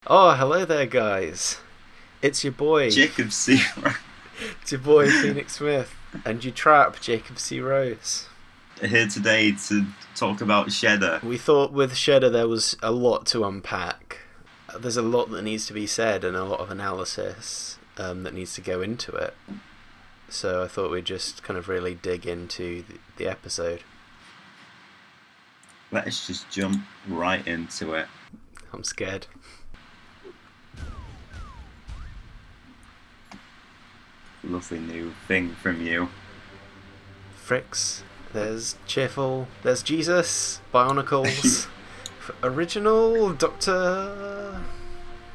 Oh, hello there, guys. It's your boy. Jacob C. It's your boy, Phoenix Smith. And you trap, Jacob C. Rose. Here today to talk about Sheda. We thought with Sheda there was a lot to unpack. There's a lot that needs to be said and a lot of analysis that needs to go into it. So I thought we'd just kind of really dig into the episode. Let's just jump right into it. I'm scared. Lovely new thing from you. Fricks. There's Cheerful. There's Jesus. Bionicles. Original Doctor.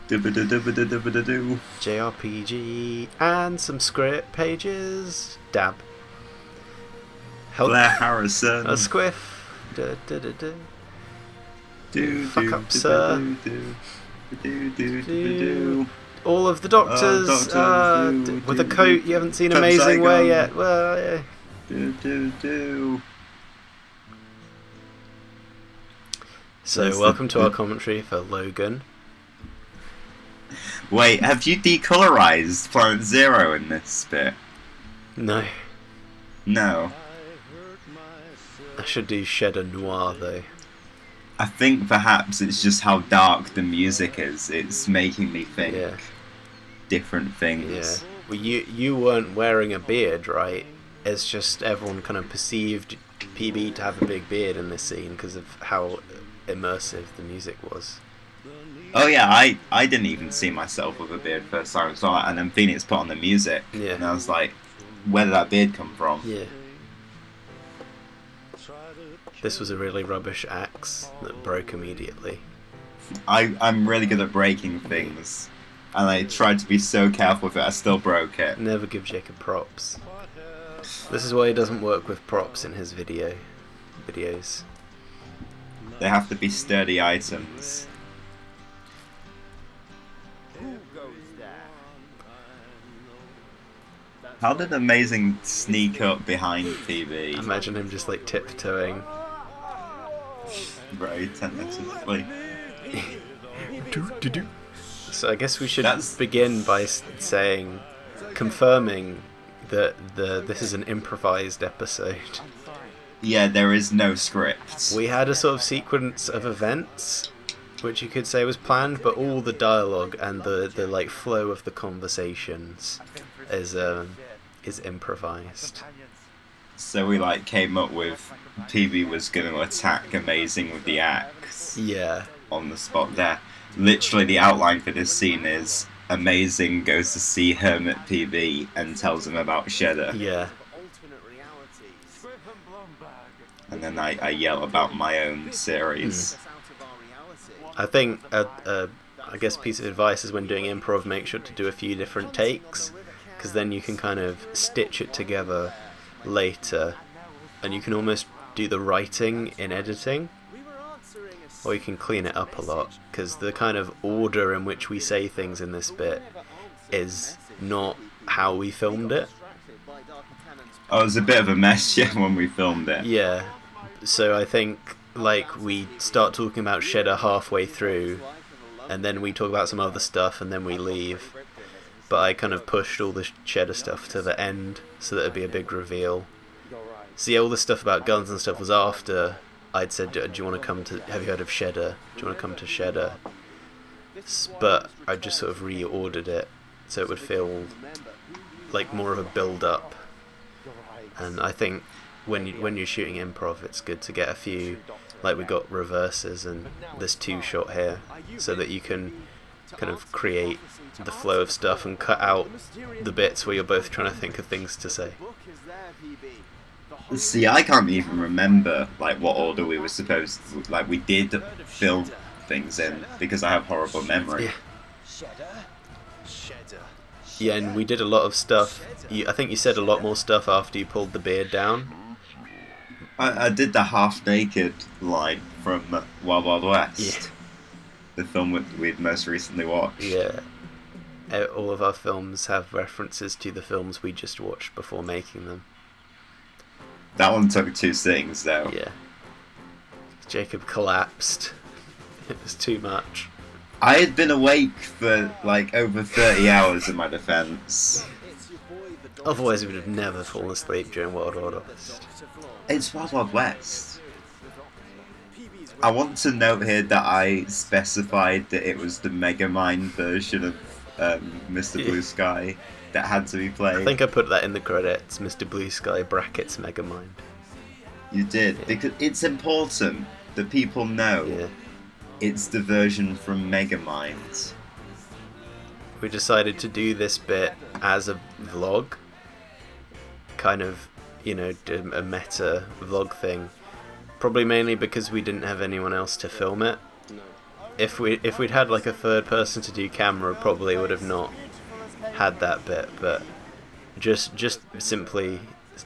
Dubba-da-dubba-da-dubba-da-doo. JRPG. And some script pages. Dab. Help. Blair Harrison. A squiff. Da-da-da-da. Do, Fuck do, up, do, sir. do, do, do, do, do, do. All of the doctors, with a coat you haven't seen Amazing wear yet. Well, yeah. Do, do, do. So, welcome to our commentary for Logan. Wait, have you decolorized Planet Zero in this bit? No. No. I should do Sheda Noir, though. I think perhaps it's just how dark the music is. It's making me think different things. Yeah. Well, you weren't wearing a beard, right? It's just everyone kind of perceived PB to have a big beard in this scene because of how immersive the music was. Oh yeah, I didn't even see myself with a beard first time I saw it, and then Phoenix put on the music, and I was like, where did that beard come from? Yeah. This was a really rubbish axe that broke immediately. I'm really good at breaking things, and I tried to be so careful with it, I still broke it. Never give Jacob props. This is why he doesn't work with props in his videos. They have to be sturdy items. How did Amazing sneak up behind PB? Imagine him just like tiptoeing. Very tentatively. So I guess we should begin by confirming that this is an improvised episode. Yeah, there is no script. We had a sort of sequence of events, which you could say was planned, but all the dialogue and the like flow of the conversations is improvised. So we like came up with PB was going to attack Amazing with the axe. Yeah. On the spot there. Literally the outline for this scene is Amazing goes to see Hermit PB and tells him about Sheda. Yeah. And then I yell about my own series. I think I guess piece of advice is when doing improv, make sure to do a few different takes, because then you can kind of stitch it together later, and you can almost do the writing in editing, or you can clean it up a lot, because the kind of order in which we say things in this bit is not how we filmed it. Oh, it was a bit of a mess when we filmed it. Yeah, so I think like we start talking about Sheda halfway through, and then we talk about some other stuff, and then we leave. But I kind of pushed all the Sheda stuff to the end so that it'd be a big reveal. See, all the stuff about guns and stuff was after I'd said, do you want to come to, have you heard of Sheda? Do you want to come to Sheda? But I just sort of reordered it so it would feel like more of a build-up. And I think when you're shooting improv, it's good to get a few, like we got reverses and this two shot here, so that you can kind of create the flow of stuff and cut out the bits where you're both trying to think of things to say. See, I can't even remember like what order we were supposed to, like we did film things in, because I have horrible memory. Yeah, and we did a lot of stuff. I think you said a lot more stuff after you pulled the beard down. I did the half-naked line from Wild Wild West. Yeah. The film we'd most recently watched. Yeah. All of our films have references to the films we just watched before making them. That one took 2 sittings, though. Yeah. Jacob collapsed. It was too much. I had been awake for like over 30 hours in my defense. Otherwise, we would have never fallen asleep during Wild Wild West. It's Wild Wild West. I want to note here that I specified that it was the Megamind version of Mr. Blue Sky that had to be played. I think I put that in the credits, Mr. Blue Sky brackets Megamind. You did, because it's important that people know it's the version from Megamind. We decided to do this bit as a vlog, kind of, you know, a meta vlog thing. Probably mainly because we didn't have anyone else to film it. If we'd had like a third person to do camera, probably would have not had that bit. But just simply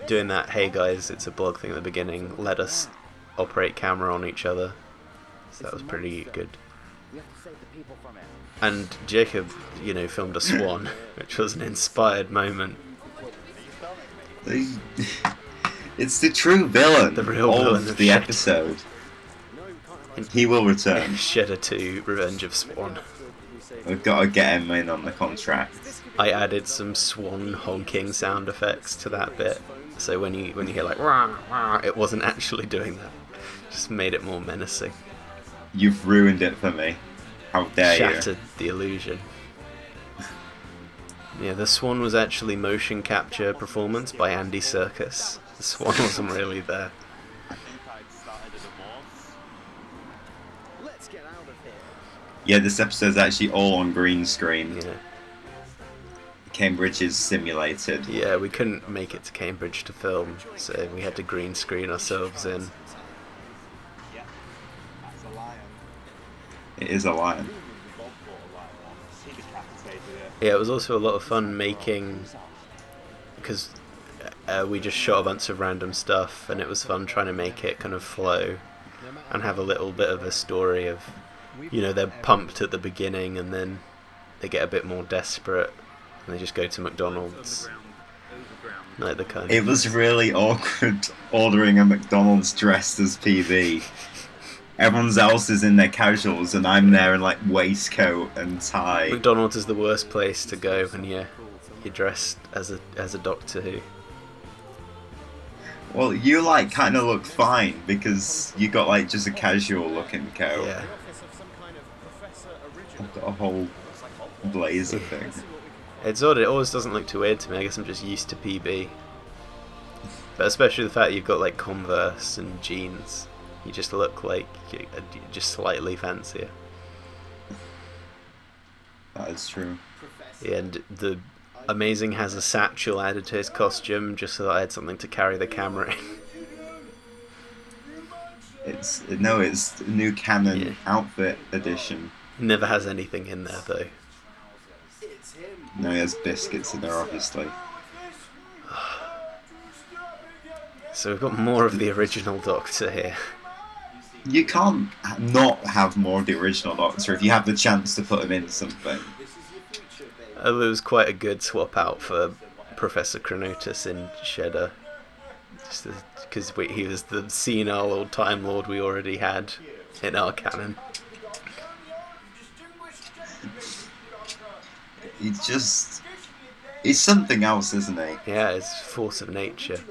doing that, hey guys, it's a vlog thing at the beginning. Let us operate camera on each other. So that was pretty good. And Jacob, you know, filmed a swan, which was an inspired moment. It's the true villain, the real villain of the episode. He will return. Sheda 2, Revenge of Swan. We've got to get him in on the contract. I added some swan honking sound effects to that bit, so when you hear like wah, wah, it wasn't actually doing that. Just made it more menacing. You've ruined it for me. How dare you? Shattered the illusion. Yeah, the swan was actually motion capture performance by Andy Serkis. The swan wasn't really there. Yeah, this episode's actually all on green screen. Yeah. Cambridge is simulated. Yeah, we couldn't make it to Cambridge to film, so we had to green screen ourselves in. It is a lion. Yeah, it was also a lot of fun making, because we just shot a bunch of random stuff, and it was fun trying to make it kind of flow and have a little bit of a story of, you know, they're pumped at the beginning and then they get a bit more desperate and they just go to McDonald's. Like the kind It was really awkward ordering a McDonald's dressed as PB. Everyone else is in their casuals and I'm there in like waistcoat and tie. McDonald's is the worst place to go when you're dressed as a Doctor Who. Well, you like kind of look fine because you got like just a casual looking coat. Yeah. I've got a whole blazer thing. It's odd, it always doesn't look too weird to me. I guess I'm just used to PB. But especially the fact you've got like Converse and jeans. You just look like you're just slightly fancier. That is true. Yeah, and the Amazing has a satchel added to his costume just so that I had something to carry the camera in. It's new canon outfit edition. Never has anything in there though. No, he has biscuits in there, obviously. So we've got more of the original Doctor here. You can't not have more of the original Doctor if you have the chance to put him in something. It was quite a good swap out for Professor Chronotis in Sheda. Just because he was the senile old Time Lord we already had in our canon. He's something else, isn't he? Yeah, it's force of nature.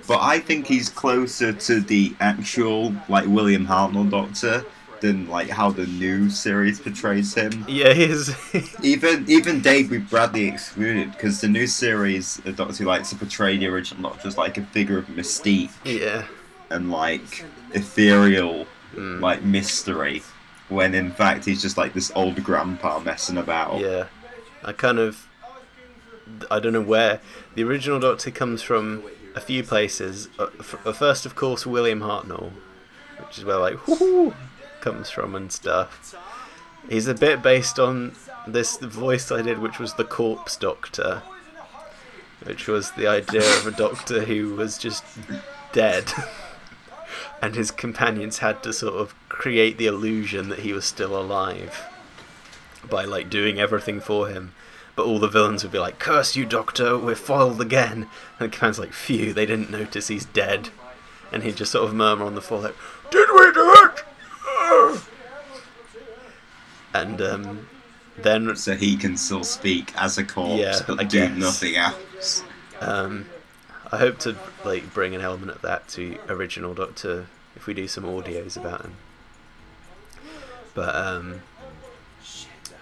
But I think he's closer to the actual, like, William Hartnell Doctor than, like, how the new series portrays him. Yeah, he is. even David Bradley excluded, because the new series, the Doctor likes to portray the original Doctor as, like, a figure of mystique. Yeah. And, like, ethereal, like, mystery. When, in fact, he's just, like, this old grandpa messing about. Yeah. I don't know where. The original Doctor comes from a few places. First, of course, William Hartnell, which is where, like, whoo comes from and stuff. He's a bit based on the voice I did, which was the Corpse Doctor, which was the idea of a Doctor who was just dead. And his companions had to sort of create the illusion that he was still alive by, like, doing everything for him. But all the villains would be like, "Curse you, Doctor, we're foiled again." And the companions like, "Phew, they didn't notice he's dead." And he'd just sort of murmur on the floor like, "Did we do it?" And then So he can still speak as a corpse, yeah, I but do guess. nothing else. I hope to like bring an element of that to original Doctor if we do some audios about him. But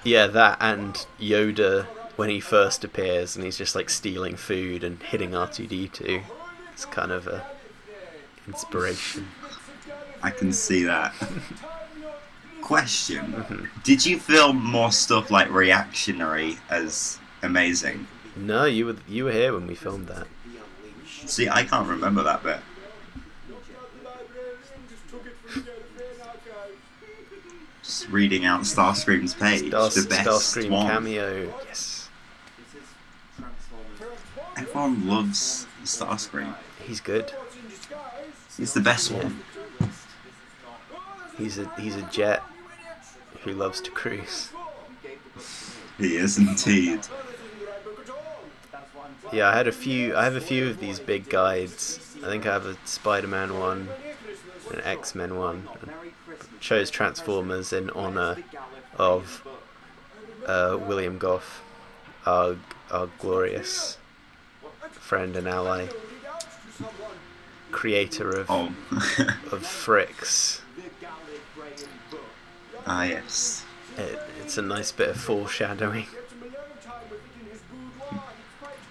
yeah, that and Yoda when he first appears and he's just like stealing food and hitting R2D2. It's kind of a inspiration. I can see that. Question: Did you film more stuff like reactionary as amazing? No, you were here when we filmed that. See, I can't remember that bit. Just reading out Starscream's page, the best Starscream one. cameo, yes. Everyone loves Starscream. He's good. He's the best one. He's a jet who loves to cruise. He is indeed. Yeah, I have a few of these big guides. I think I have a Spider-Man one, an X-Men one. Chose Transformers in honor of William Goff, our glorious friend and ally, creator of Fricks. Ah, yes. It's a nice bit of foreshadowing.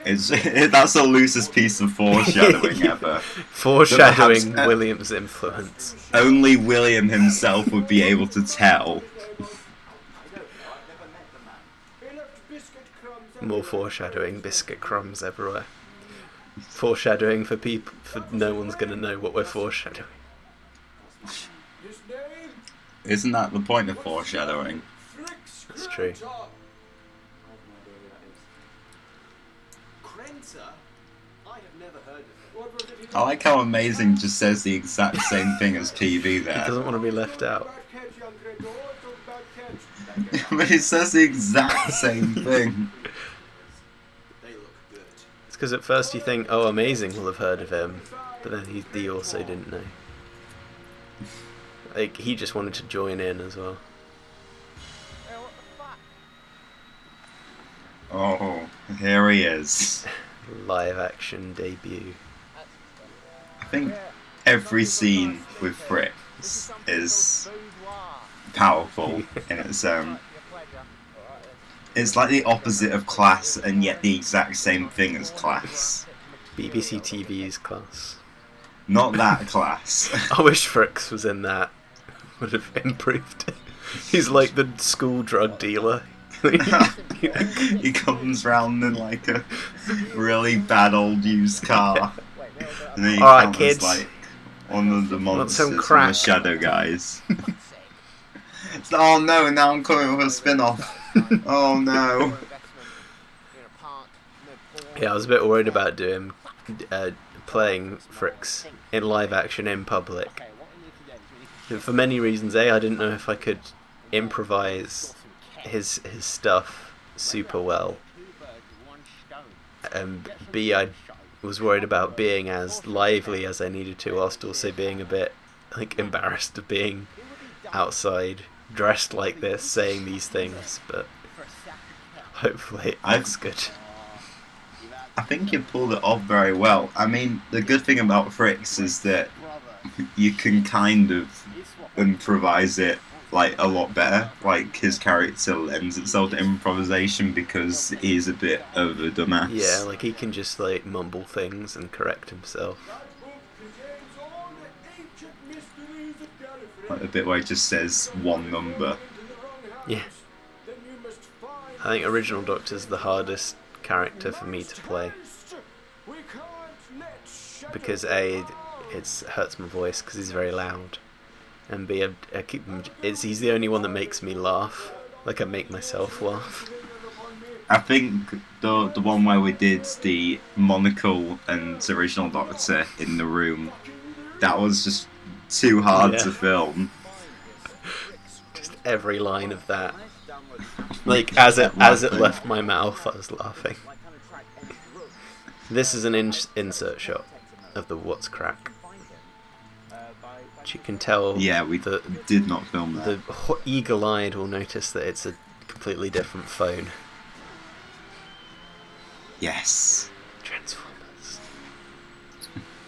That's the loosest piece of foreshadowing ever. Foreshadowing William's influence. Only William himself would be able to tell. More foreshadowing, biscuit crumbs everywhere. Foreshadowing for no one's gonna know what we're foreshadowing. Isn't that the point of foreshadowing? That's true. I like how Amazing just says the exact same thing as TV there. He doesn't want to be left out. But he says the exact same thing. It's because at first you think, oh, Amazing will have heard of him, but then he also didn't know. Like, he just wanted to join in as well. Oh, here he is. Live action debut. I think every scene with Fricks is powerful in its own. It's like the opposite of Class and yet the exact same thing as Class. BBC TV's Class. Not that Class. I wish Fricks was in that. Would have improved. He's like the school drug dealer. He comes round in like a really bad old used car. And then he comes kids. like one of the monsters some from crack. the Shadow guys. Oh no, now I'm coming with a spin-off. Oh no. Yeah, I was a bit worried about playing Fricks in live action in public. For many reasons. A, I didn't know if I could improvise his stuff super well. And B, I was worried about being as lively as I needed to, whilst also being a bit like embarrassed of being outside dressed like this, saying these things. But hopefully it looks good. I think you pulled it off very well. I mean, the good thing about Fricks is that you can kind of improvise it like a lot better. Like, his character lends itself to improvisation because he's a bit of a dumbass. Yeah, like he can just like mumble things and correct himself. Like the bit where he just says one number. Yeah. I think original Doctor's the hardest character for me to play. Because A, it hurts my voice because he's very loud. And B, he's the only one that makes me laugh. Like, I make myself laugh. I think the one where we did the Monocle and original Doctor in the room, that was just too hard to film. Just every line of that. Like, as it left my mouth, I was laughing. This is an insert shot of the What's Crack. much. You can tell. Yeah, we did not film that. The eagle-eyed will notice that it's a completely different phone. Yes. Transformers.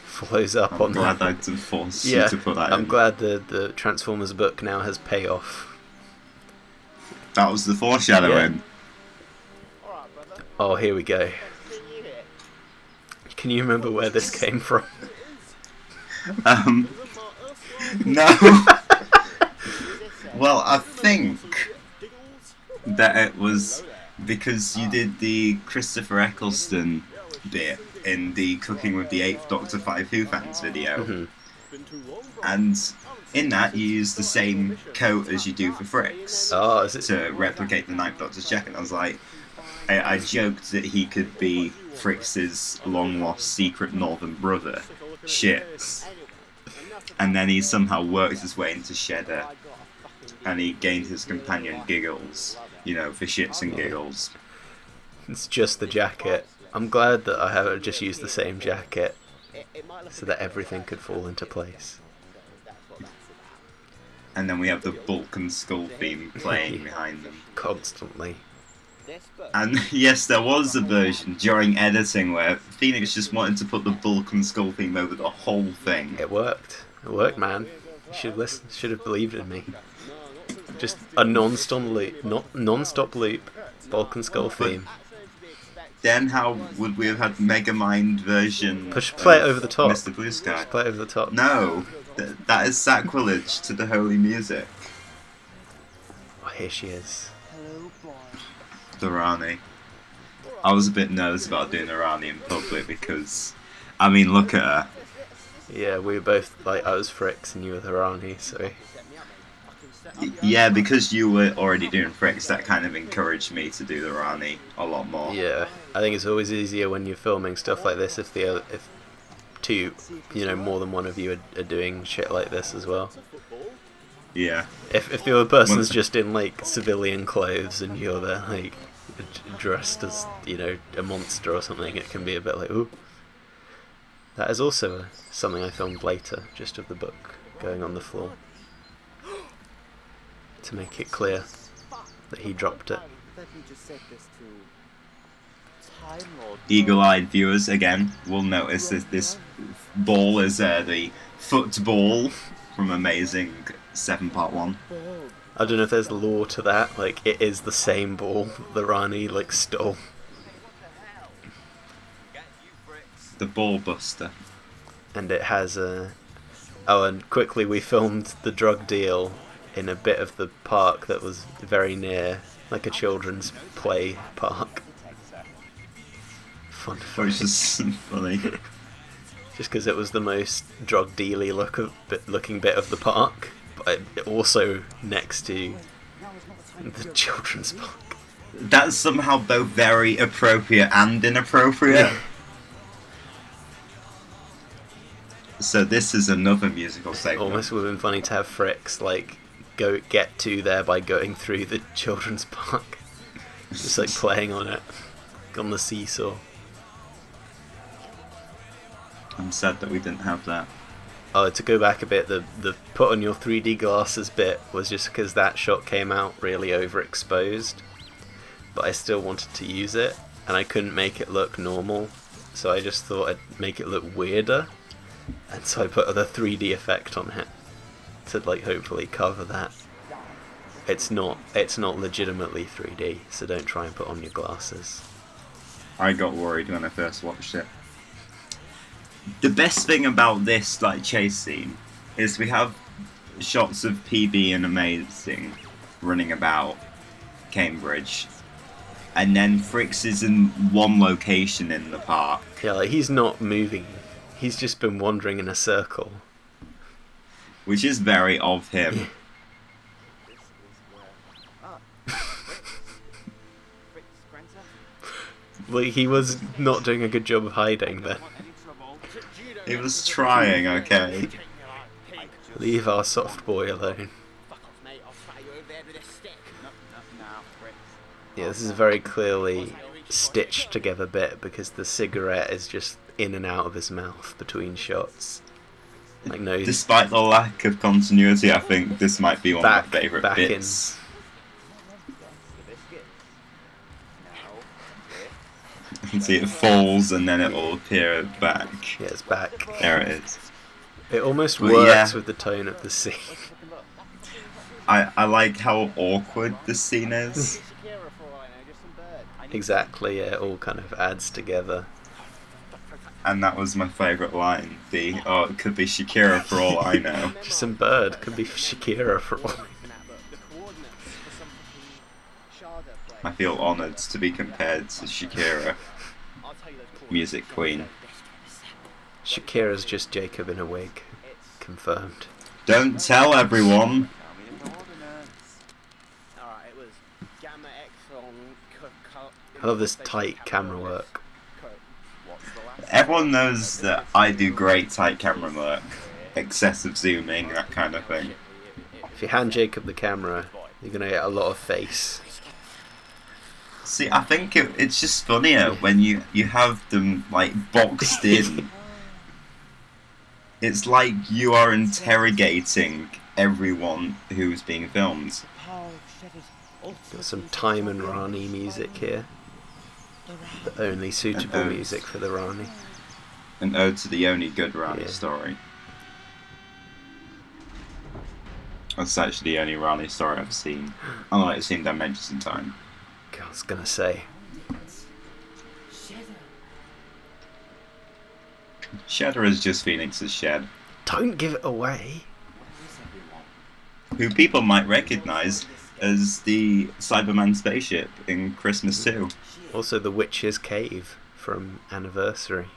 Follows up I'm on glad that. I did force you to put that in. I'm glad the Transformers book now has payoff. That was the foreshadowing. Oh, here we go. Can you remember where this came from? No. Well, I think that it was because you did the Christopher Eccleston bit in the Cooking with the Eighth Doctor 5 Who Fans video. Mm-hmm. And in that, you use the same coat as you do for Fricks to replicate the Ninth Doctor's jacket. I was like, I joked that he could be Fricks's long-lost secret northern brother, Shits. And then he somehow worked his way into Sheda, and he gained his companion Giggles, for shits and giggles. It's just the jacket. I'm glad that I haven't just used the same jacket, so that everything could fall into place. And then we have the Bulk and Skull theme playing behind them. Constantly. And yes, there was a version during editing where Phoenix just wanted to put the Bulk and Skull theme over the whole thing. It worked. It worked, man. You should have listened. Should have believed in me. Just a non-stop loop, Bulk and Skull theme. Then how would we have had Megamind version? Play it over the top. Mr. Blue Sky. Just play it over the top. No, that is sacrilege to the holy music. Oh, here she is. The Rani. I was a bit nervous about doing the Rani in public because, look at her. Yeah, we were both I was Fricks and you were the Rani, so. Yeah, because you were already doing Fricks, that kind of encouraged me to do the Rani a lot more. Yeah, I think it's always easier when you're filming stuff like this if two, more than one of you are doing shit like this as well. Yeah. If the other person's just in civilian clothes and you're there dressed as a monster or something, it can be a bit like ooh. That is also something I filmed later, just of the book going on the floor, to make it clear that he dropped it. Eagle-eyed viewers again will notice that this ball is the football from Amazing 7 Part 1. I don't know if there's lore to that, it is the same ball the Rani stole. The Ball Buster. And it has and quickly we filmed the drug deal in a bit of the park that was very near, a children's play park. Fun. Which is funny. Just because it was the most drug dealy looking bit of the park, but also next to the children's park. That's somehow both very appropriate and inappropriate. Yeah. So this is another musical segment. Almost would have been funny to have Fricks go get to there by going through the children's park, just playing on it, on the seesaw. I'm sad that we didn't have that. Oh, to go back a bit, the put on your 3D glasses bit was just because that shot came out really overexposed, but I still wanted to use it, and I couldn't make it look normal, so I just thought I'd make it look weirder. And so I put the 3D effect on it to hopefully cover that. It's not legitimately 3D, so don't try and put on your glasses. I got worried when I first watched it. The best thing about this chase scene is we have shots of PB and Amazing running about Cambridge, and then Fricks is in one location in the park. Yeah, he's not moving. He's just been wandering in a circle. Which is very of him. He was not doing a good job of hiding then. He was trying, okay. Leave our soft boy alone. Yeah, this is a very clearly stitched together bit because the cigarette is just in and out of his mouth between shots. Like no. Despite the lack of continuity, I think this might be one of my favourite back bits. You can see it falls and then it will appear back. Yeah, it's back. There it is. It almost But works yeah. with the tone of the scene. I like how awkward the scene is. Exactly, yeah, it all kind of adds together. And that was my favourite line. Oh, it could be Shakira for all I know. Just some bird, could be Shakira for all. I feel honoured to be compared to Shakira, music queen. Shakira's just Jacob in a wig. Confirmed. Don't tell everyone! I love this tight camera work. Everyone knows that I do great tight camera work. Excessive zooming, that kind of thing. If you hand Jacob the camera, you're going to get a lot of face. See, I think it's just funnier when you have them, like, boxed in. It's like you are interrogating everyone who's being filmed. Got some Time and Rani music here. The only suitable music for the Rani. An ode to the only good Rani story. That's actually the only Rani story I've seen. I've seen Dimensions in Time. I was gonna say. Shedda is just Phoenix's shed. Don't give it away. Who people might recognise as the Cyberman spaceship in Christmas 2. Also the Witch's Cave from Anniversary.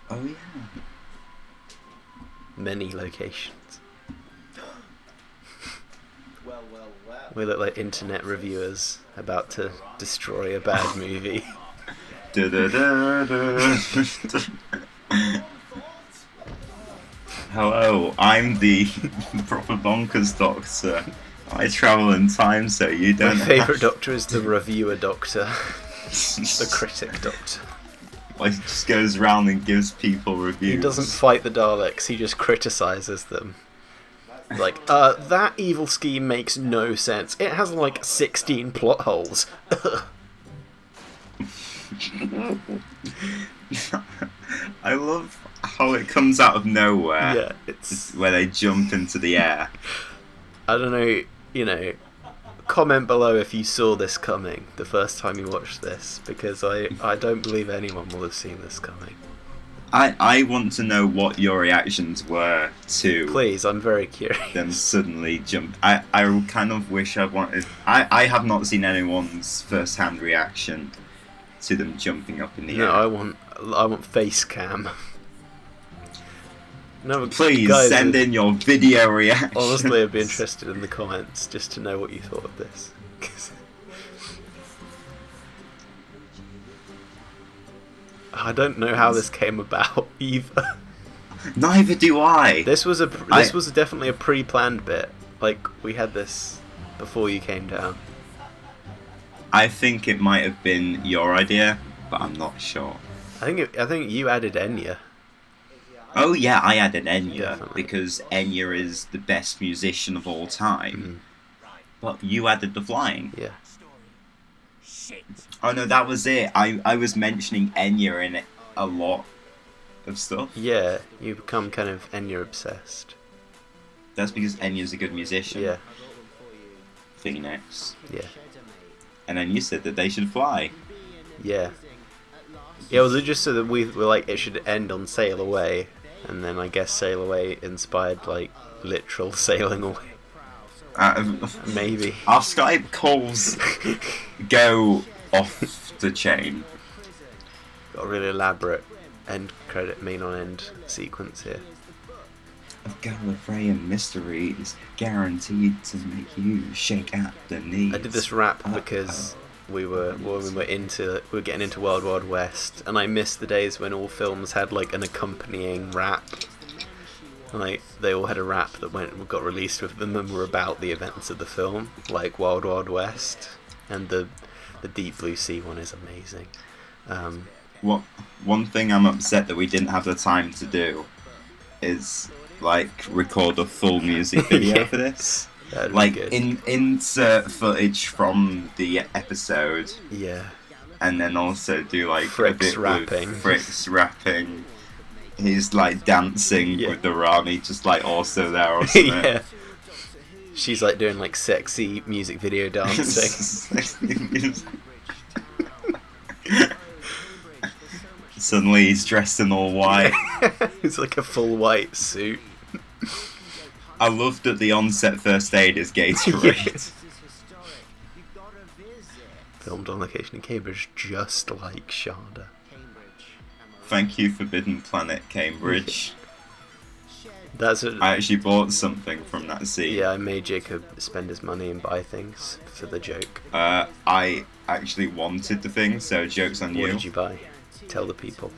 Oh yeah. Many locations. We look like internet reviewers about to destroy a bad movie. Hello, I'm the proper bonkers doctor. I travel in time so you don't. My favourite doctor is the reviewer doctor. The critic doctor. Like, he just goes around and gives people reviews. He doesn't fight the Daleks, he just criticises them. Like, that evil scheme makes no sense. It has like 16 plot holes. I love how it comes out of nowhere. Yeah, it's where they jump into the air. I don't know, comment below if you saw this coming the first time you watched this, because I don't believe anyone will have seen this coming. I want to know what your reactions were to. Please, I'm very curious. Them suddenly jump. I kind of wish I wanted. I have not seen anyone's first-hand reaction to them jumping up in the air. No, I want face cam. No, please guys, send in your video reaction. Honestly, I'd be interested in the comments just to know what you thought of this. I don't know how this came about either. Neither do I. This was definitely a pre-planned bit. Like, we had this before you came down. I think it might have been your idea, but I'm not sure. I think you added Enya. Oh yeah, I added Enya Definitely. Because Enya is the best musician of all time. But you added the flying. Yeah. Oh no, that was it. I was mentioning Enya in a lot of stuff. Yeah, you become kind of Enya obsessed. That's because Enya's a good musician. Yeah. Phoenix. Yeah. And then you said that they should fly. Yeah. Yeah, was it just so that we were like, it should end on Sail Away, and then I guess Sail Away inspired like literal sailing away. Maybe. Our Skype calls go off the chain. Got a really elaborate end credit, main on end sequence here. A Gallifreyan mystery is guaranteed to make you shake at the knees. I did this rap because we were getting into Wild Wild West, and I missed the days when all films had like an accompanying rap. Like, they all had a rap that got released with them and were about the events of the film, like Wild Wild West, and the Deep Blue Sea one is amazing. One thing I'm upset that we didn't have the time to do is like record a full music video Yeah. for this. That'd Like be good. insert footage from the episode, Yeah. and then also do like Fricks a bit rapping. with Fricks rapping. He's like dancing Yeah. with the Rani, just like also there or something. Yeah. She's like doing like sexy music video dancing. Suddenly he's dressed in all white. It's like a full white suit. I love that the on-set first aid is Gatorade. Filmed on location in Cambridge, just like Shada. Thank you, Forbidden Planet, Cambridge. That's a, I actually bought something from that scene. yeah, I made Jacob spend his money and buy things for the joke. I actually wanted the thing, so joke's on you. What did you buy? Tell the people.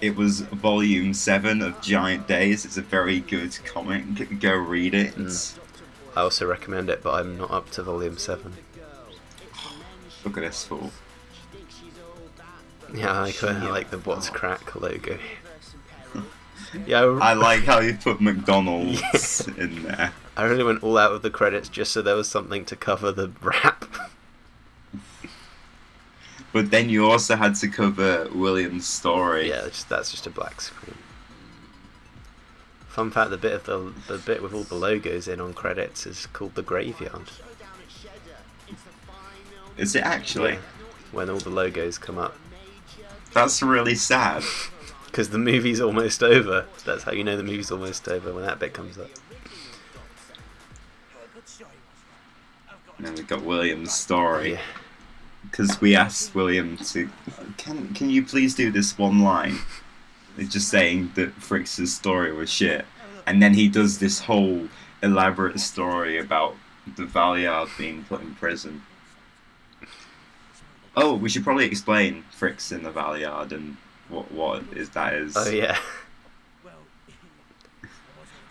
It was volume 7 of Giant Days. It's a very good comic. Go read it. I also recommend it, but I'm not up to volume 7. Look at this fool. Yeah, I like the What's Crack logo. Yeah, I like how you put McDonald's in there. I really went all out with the credits just so there was something to cover the rap. But then you also had to cover William's story. Yeah, that's just a black screen. Fun fact: the bit with all the logos in on credits is called the graveyard. Is it actually? Yeah, when all the logos come up. That's really sad. Because the movie's almost over. That's how you know the movie's almost over, when that bit comes up. And then we've got William's story. Yeah. Because we asked William to, can you please do this one line? Just saying that Fricks' story was shit. And then he does this whole elaborate story about the Valeyard being put in prison. Oh, we should probably explain Fricks in the Valeyard and what that is. Oh yeah.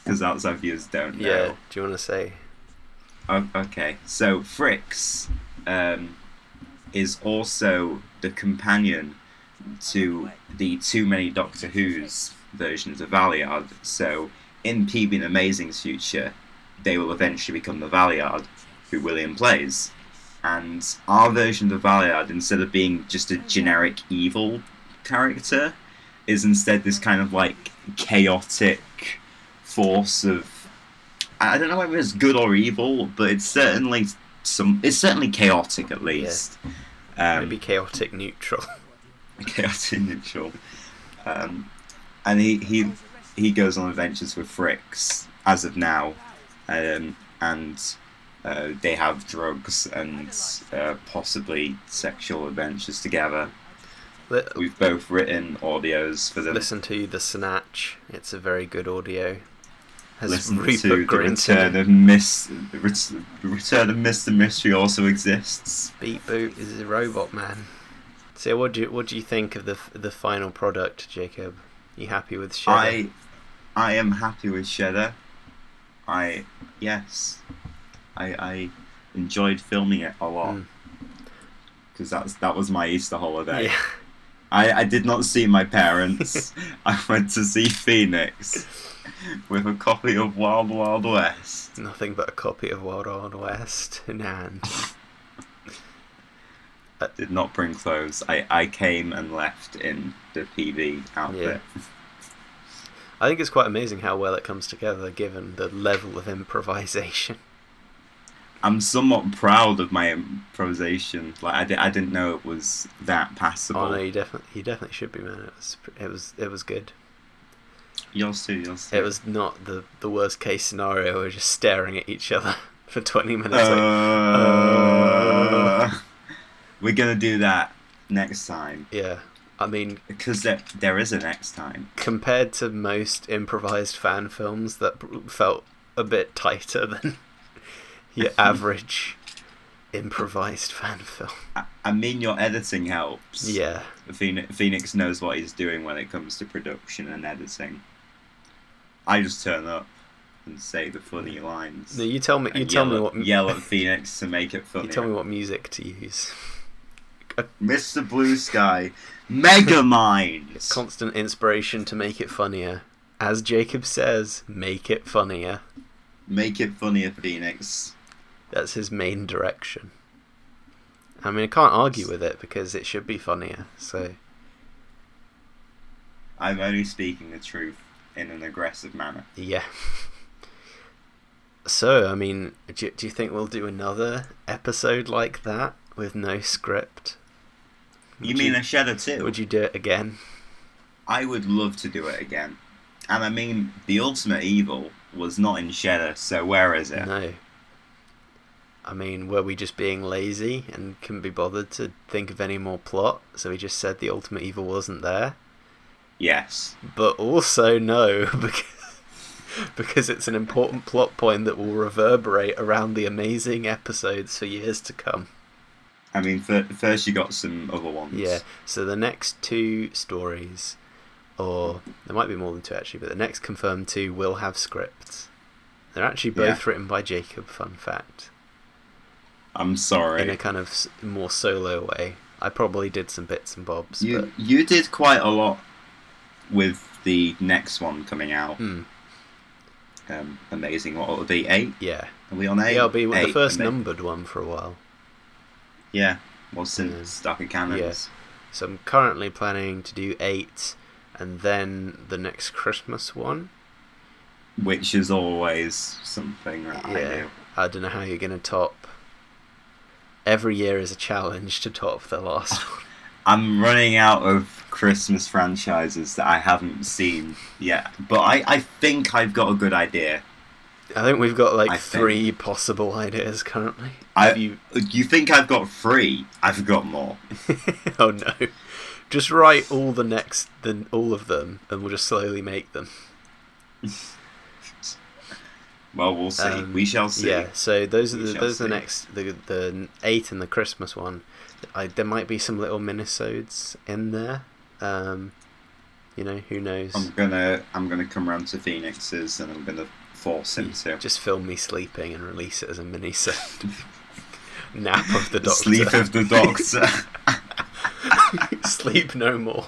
Because outside viewers don't know. Yeah. Do you want to say? Okay, so Fricks is also the companion to the Too Many Doctor Who's versions of Valeyard. So in PB and Amazing's future, they will eventually become the Valeyard, who William plays. And our version of Valeyard, instead of being just a generic evil character, is instead this kind of like chaotic force of, I don't know whether it's good or evil, but it's certainly chaotic at least. Maybe chaotic neutral. Chaotic neutral. And he goes on adventures with Fricks as of now, and they have drugs and possibly sexual adventures together. We've both written audios for them. Listen to The Snatch. It's a very good audio. Has Listen Rupert to Grint the in it. Return of Mr. Mystery also exists. Beat Boot is a robot man. So what do you think of the final product, Jacob? You happy with Sheda? I am happy with Sheda. I enjoyed filming it a lot because that was my Easter holiday. Yeah. I did not see my parents. I went to see Phoenix with a copy of Wild Wild West. Nothing but a copy of Wild Wild West in hand. Did not bring clothes. I came and left in the PV outfit. Yeah. I think it's quite amazing how well it comes together, given the level of improvisation. I'm somewhat proud of my improvisation. Like I didn't know it was that passable. Oh no, you definitely should be, man. It was good. Yours too. It was not the worst case scenario. We're just staring at each other for 20 minutes. We're gonna do that next time. Yeah, I mean, because there is a next time. Compared to most improvised fan films that felt a bit tighter than your average improvised fan film. I mean, your editing helps. Yeah. Phoenix knows what he's doing when it comes to production and editing. I just turn up and say the funny lines. No, you tell me yell at Phoenix to make it funny. You tell me what music to use. Mr. Blue Sky, Megamind. Constant inspiration to make it funnier. As Jacob says, make it funnier. Make it funnier, Phoenix. That's his main direction. I mean, I can't argue with it because it should be funnier, so... I'm only speaking the truth in an aggressive manner. Yeah. So, I mean, do you think we'll do another episode like that with no script? You mean a Sheda 2? Would you do it again? I would love to do it again. And I mean, the ultimate evil was not in Sheda, so where is it? No. I mean, were we just being lazy and couldn't be bothered to think of any more plot, so we just said the ultimate evil wasn't there? Yes. But also no, because it's an important plot point that will reverberate around the amazing episodes for years to come. I mean, first you got some other ones. Yeah, so the next 2 stories, or there might be more than 2 actually, but the next confirmed 2 will have scripts. They're actually both written by Jacob, fun fact. I'm sorry. In a kind of more solo way. I probably did some bits and bobs. You did quite a lot with the next one coming out. Amazing. What will it be? 8? Yeah. Are we on 8? Yeah, it'll be 8, the first numbered one for a while. Yeah. Well, since Stuck in Cannons. Yeah. So I'm currently planning to do 8 and then the next Christmas one. Which is always something that I do. I don't know how you're going to top. Every year is a challenge to top the last one. I'm running out of Christmas franchises that I haven't seen yet. But I think I've got a good idea. I think we've got like 3 possible ideas currently. You think I've got 3? I've got more. Oh no. Just write all all of them and we'll just slowly make them. Well, we'll see. We shall see. Yeah, so those are the next, the 8 and the Christmas one. There might be some little minisodes in there. You know, who knows? I'm gonna come round to Phoenix's and I'm gonna force him to just film me sleeping and release it as a minisode. Nap of the Doctor. Sleep of the Doctor. Sleep no more.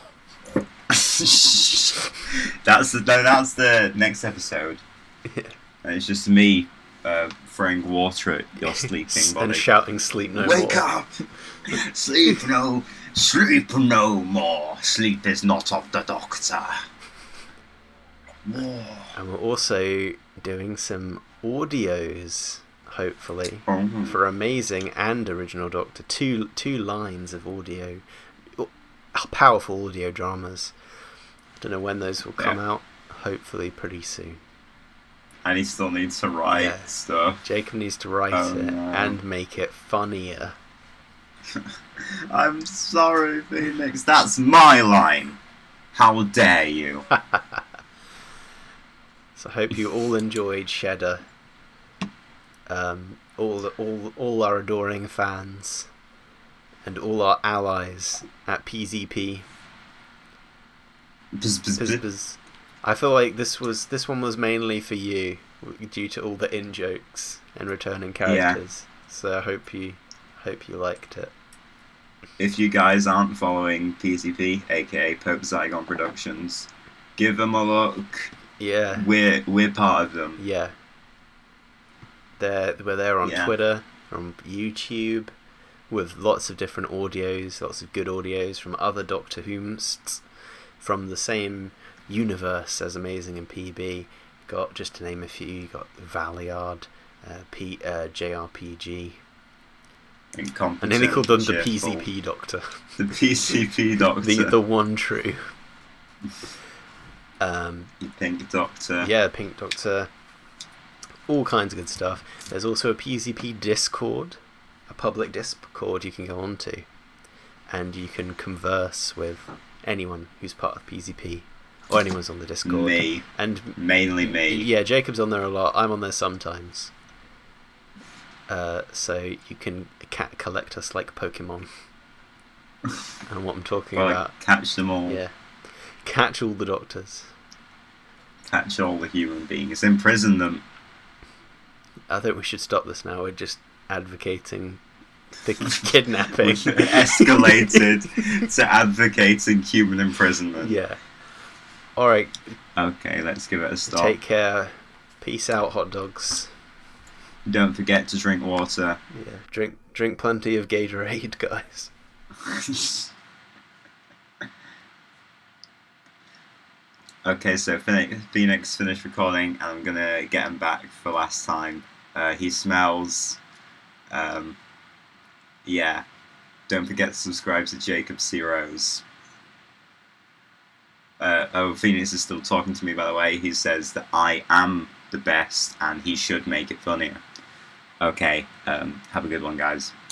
That's the next episode. Yeah. And it's just me throwing water at your sleeping body and shouting "Sleep no more." Wake up! Sleep no more. Sleep is not of the Doctor. And we're also doing some audios, hopefully, for Amazing and Original Doctor. Two lines of audio, powerful audio dramas. Don't know when those will come out. Hopefully, pretty soon. And he still needs to write stuff. Jacob needs to write it and make it funnier. I'm sorry, Phoenix. That's my line. How dare you? So I hope you all enjoyed Sheda. All our adoring fans and all our allies at PZP. Bzz. I feel like this one was mainly for you due to all the in jokes and returning characters. Yeah. So I hope you liked it. If you guys aren't following PCP, aka Pope Zygon Productions, give them a look. Yeah, we're part of them. Yeah, we're there on Twitter, on YouTube, with lots of different audios, lots of good audios from other Doctor Whomsts, from the same universe as Amazing and PB. Got, just to name a few, you got Valiard, JRPG. And then he called them the PCP Doctor. The PCP Doctor. The one true. Pink Doctor. Yeah, Pink Doctor. All kinds of good stuff. There's also a PCP Discord, a public Discord you can go on to, and you can converse with anyone who's part of PCP, or anyone's on the Discord. Me. And mainly me. Yeah, Jacob's on there a lot. I'm on there sometimes. So you can collect us like Pokemon. And what I'm talking about. Catch them all. Yeah. Catch all the Doctors. Catch all the human beings. Imprison them. I think we should stop this now. We're just advocating the kidnapping. We've escalated to advocating human imprisonment. Yeah. Alright, Okay, let's give it a stop. take care. Peace out, hot dogs. Don't forget to drink water. Yeah, drink plenty of Gatorade, guys. Okay, so Phoenix finished recording, and I'm gonna get him back for last time. He smells. Yeah. Don't forget to subscribe to Jacob C. Rose. Phoenix is still talking to me, by the way. He says that I am the best, and he should make it funnier. Okay, have a good one, guys.